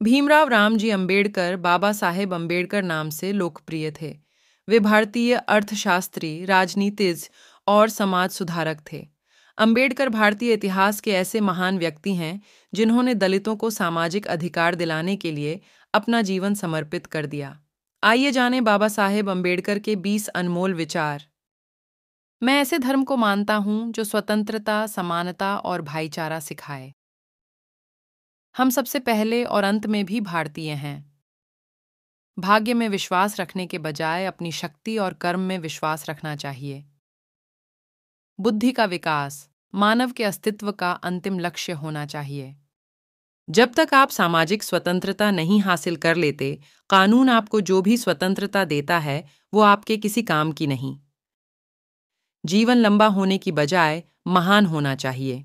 भीमराव रामजी अंबेडकर बाबा साहेब अंबेडकर नाम से लोकप्रिय थे। वे भारतीय अर्थशास्त्री, राजनीतिज्ञ और समाज सुधारक थे। अंबेडकर भारतीय इतिहास के ऐसे महान व्यक्ति हैं जिन्होंने दलितों को सामाजिक अधिकार दिलाने के लिए अपना जीवन समर्पित कर दिया। आइए जानें बाबा साहेब अंबेडकर के 20 अनमोल विचार। मैं ऐसे धर्म को मानता हूँ जो स्वतंत्रता, समानता और भाईचारा सिखाए। हम सबसे पहले और अंत में भी भारतीय हैं। भाग्य में विश्वास रखने के बजाय अपनी शक्ति और कर्म में विश्वास रखना चाहिए। बुद्धि का विकास मानव के अस्तित्व का अंतिम लक्ष्य होना चाहिए। जब तक आप सामाजिक स्वतंत्रता नहीं हासिल कर लेते, कानून आपको जो भी स्वतंत्रता देता है वो आपके किसी काम की नहीं। जीवन लंबा होने की बजाय महान होना चाहिए।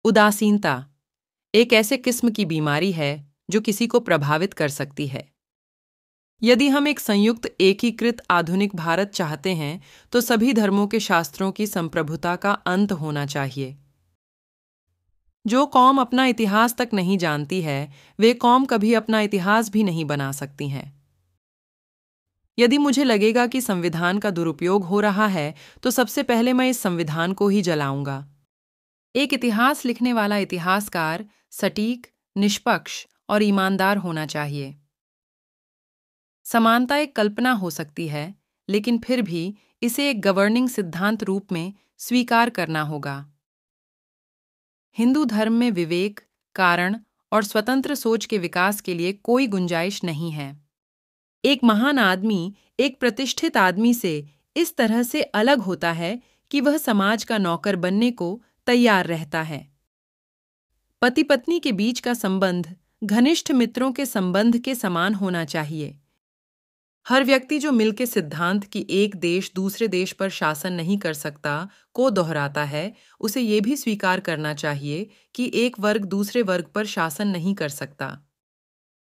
उदासीनता एक ऐसे किस्म की बीमारी है जो किसी को प्रभावित कर सकती है। यदि हम एक संयुक्त एकीकृत आधुनिक भारत चाहते हैं तो सभी धर्मों के शास्त्रों की संप्रभुता का अंत होना चाहिए। जो कौम अपना इतिहास तक नहीं जानती है, वे कौम कभी अपना इतिहास भी नहीं बना सकती हैं। यदि मुझे लगेगा कि संविधान का दुरुपयोग हो रहा है तो सबसे पहले मैं इस संविधान को ही जलाऊंगा। एक इतिहास लिखने वाला इतिहासकार सटीक, निष्पक्ष और ईमानदार होना चाहिए। समानता एक कल्पना हो सकती है, लेकिन फिर भी इसे एक गवर्निंग सिद्धांत रूप में स्वीकार करना होगा। हिंदू धर्म में विवेक, कारण और स्वतंत्र सोच के विकास के लिए कोई गुंजाइश नहीं है। एक महान आदमी एक प्रतिष्ठित आदमी से इस तरह से अलग होता है कि वह समाज का नौकर बनने को तैयार रहता है। पति पत्नी के बीच का संबंध घनिष्ठ मित्रों के संबंध के समान होना चाहिए। हर व्यक्ति जो मिलके सिद्धांत कि एक देश दूसरे देश पर शासन नहीं कर सकता को दोहराता है, उसे ये भी स्वीकार करना चाहिए कि एक वर्ग दूसरे वर्ग पर शासन नहीं कर सकता।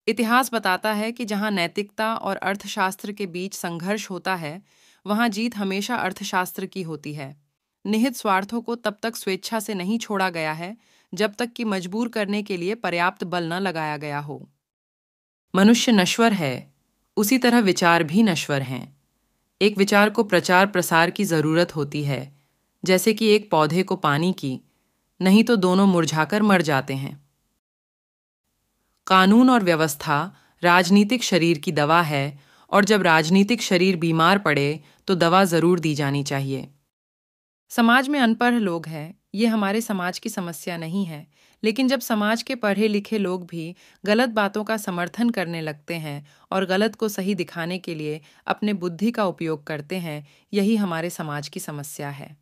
इतिहास बताता है कि जहां नैतिकता और अर्थशास्त्र के बीच संघर्ष होता है, वहां जीत हमेशा अर्थशास्त्र की होती है। निहित स्वार्थों को तब तक स्वेच्छा से नहीं छोड़ा गया है जब तक कि मजबूर करने के लिए पर्याप्त बल न लगाया गया हो। मनुष्य नश्वर है, उसी तरह विचार भी नश्वर हैं। एक विचार को प्रचार प्रसार की जरूरत होती है, जैसे कि एक पौधे को पानी की, नहीं तो दोनों मुरझाकर मर जाते हैं। कानून और व्यवस्था राजनीतिक शरीर की दवा है, और जब राजनीतिक शरीर बीमार पड़े तो दवा जरूर दी जानी चाहिए। समाज में अनपढ़ लोग हैं, ये हमारे समाज की समस्या नहीं है, लेकिन जब समाज के पढ़े लिखे लोग भी गलत बातों का समर्थन करने लगते हैं और गलत को सही दिखाने के लिए अपने बुद्धि का उपयोग करते हैं, यही हमारे समाज की समस्या है।